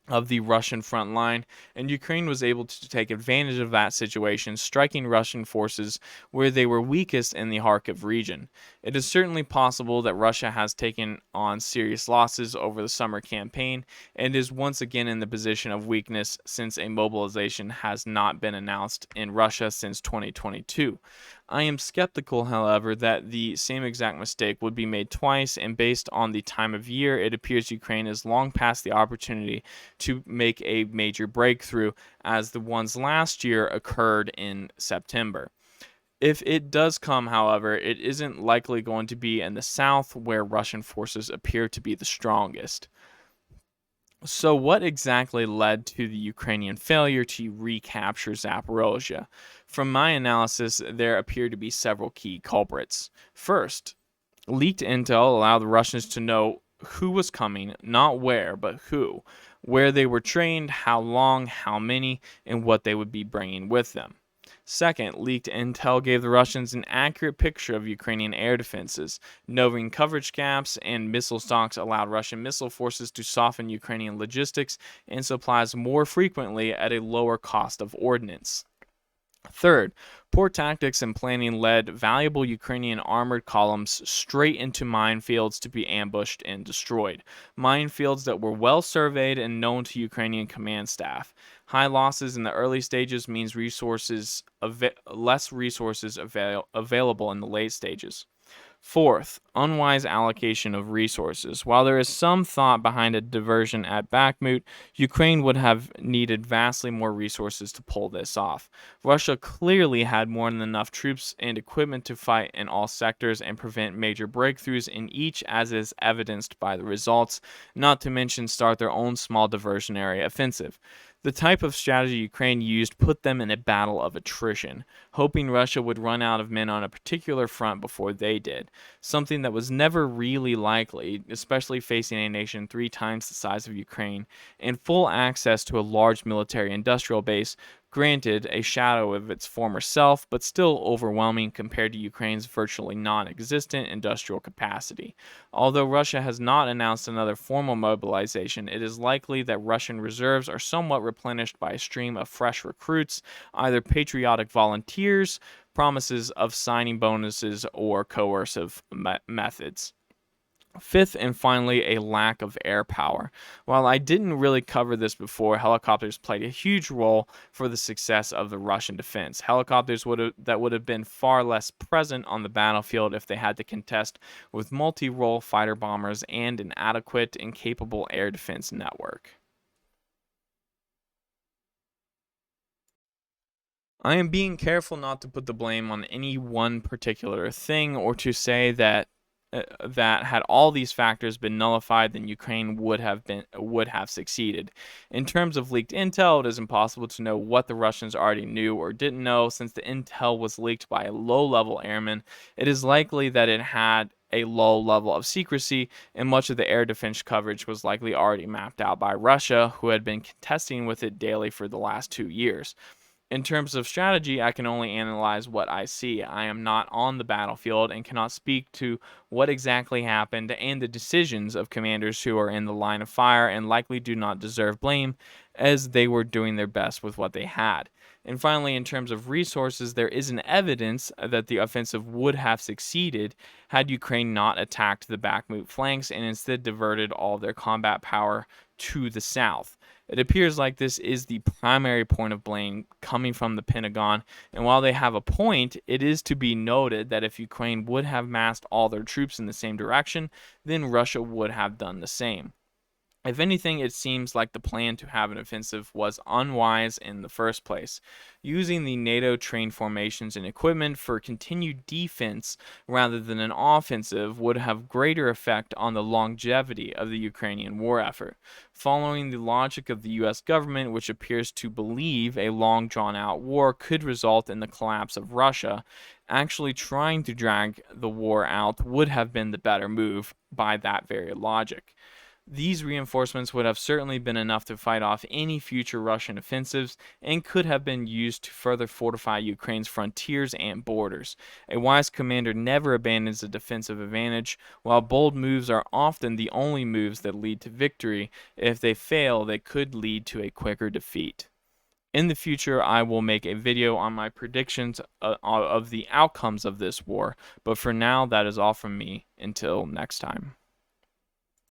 of the Russian front line, and Ukraine was able to take advantage of that situation, striking Russian forces where they were weakest in the Kharkiv region. It is certainly possible that Russia has taken on serious losses over the summer campaign and is once again in the position of weakness since a mobilization has not been announced in Russia since 2022. I am skeptical, however, that the same exact mistake would be made twice, and based on the time of year, it appears Ukraine is long past the opportunity to make a major breakthrough, as the ones last year occurred in September. If it does come, however, it isn't likely going to be in the south, where Russian forces appear to be the strongest. So what exactly led to the Ukrainian failure to recapture Zaporozhye? From my analysis, there appear to be several key culprits. First, leaked intel allowed the Russians to know who was coming, not where, but who, where they were trained, how long, how many, and what they would be bringing with them. Second, leaked intel gave the Russians an accurate picture of Ukrainian air defenses. Knowing coverage gaps and missile stocks allowed Russian missile forces to soften Ukrainian logistics and supplies more frequently at a lower cost of ordnance. Third, poor tactics and planning led valuable Ukrainian armored columns straight into minefields to be ambushed and destroyed. Minefields that were well surveyed and known to Ukrainian command staff. High losses in the early stages means less resources available in the late stages. Fourth, unwise allocation of resources. While there is some thought behind a diversion at Bakhmut, Ukraine would have needed vastly more resources to pull this off. Russia clearly had more than enough troops and equipment to fight in all sectors and prevent major breakthroughs in each, as is evidenced by the results, not to mention start their own small diversionary offensive. The type of strategy Ukraine used put them in a battle of attrition, hoping Russia would run out of men on a particular front before they did, something that was never really likely, especially facing a nation 3 times the size of Ukraine and full access to a large military-industrial base, granted a shadow of its former self, but still overwhelming compared to Ukraine's virtually non-existent industrial capacity. Although Russia has not announced another formal mobilization, it is likely that Russian reserves are somewhat replenished by a stream of fresh recruits, either patriotic volunteers, promises of signing bonuses, or coercive methods. Fifth and finally, a lack of air power. While I didn't really cover this before, helicopters played a huge role for the success of the Russian defense. Helicopters would have been far less present on the battlefield if they had to contest with multi-role fighter bombers and an adequate and capable air defense network. I am being careful not to put the blame on any one particular thing or to say that had all these factors been nullified, then Ukraine would have succeeded. In terms of leaked intel, it is impossible to know what the Russians already knew or didn't know, since the intel was leaked by a low-level airman. It is likely that it had a low level of secrecy, and much of the air defense coverage was likely already mapped out by Russia, who had been contesting with it daily for the last 2 years. In terms of strategy, I can only analyze what I see. I am not on the battlefield and cannot speak to what exactly happened and the decisions of commanders who are in the line of fire and likely do not deserve blame, as they were doing their best with what they had. And finally, in terms of resources, there isn't evidence that the offensive would have succeeded had Ukraine not attacked the Bakhmut flanks and instead diverted all of their combat power to the south. It appears like this is the primary point of blame coming from the Pentagon, and while they have a point, it is to be noted that if Ukraine would have massed all their troops in the same direction, then Russia would have done the same. If anything, it seems like the plan to have an offensive was unwise in the first place. Using the NATO trained formations and equipment for continued defense rather than an offensive would have greater effect on the longevity of the Ukrainian war effort. Following the logic of the US government, which appears to believe a long drawn out war could result in the collapse of Russia, actually trying to drag the war out would have been the better move by that very logic. These reinforcements would have certainly been enough to fight off any future Russian offensives and could have been used to further fortify Ukraine's frontiers and borders. A wise commander never abandons a defensive advantage, while bold moves are often the only moves that lead to victory. If they fail, they could lead to a quicker defeat. In the future, I will make a video on my predictions of the outcomes of this war, but for now, that is all from me. Until next time.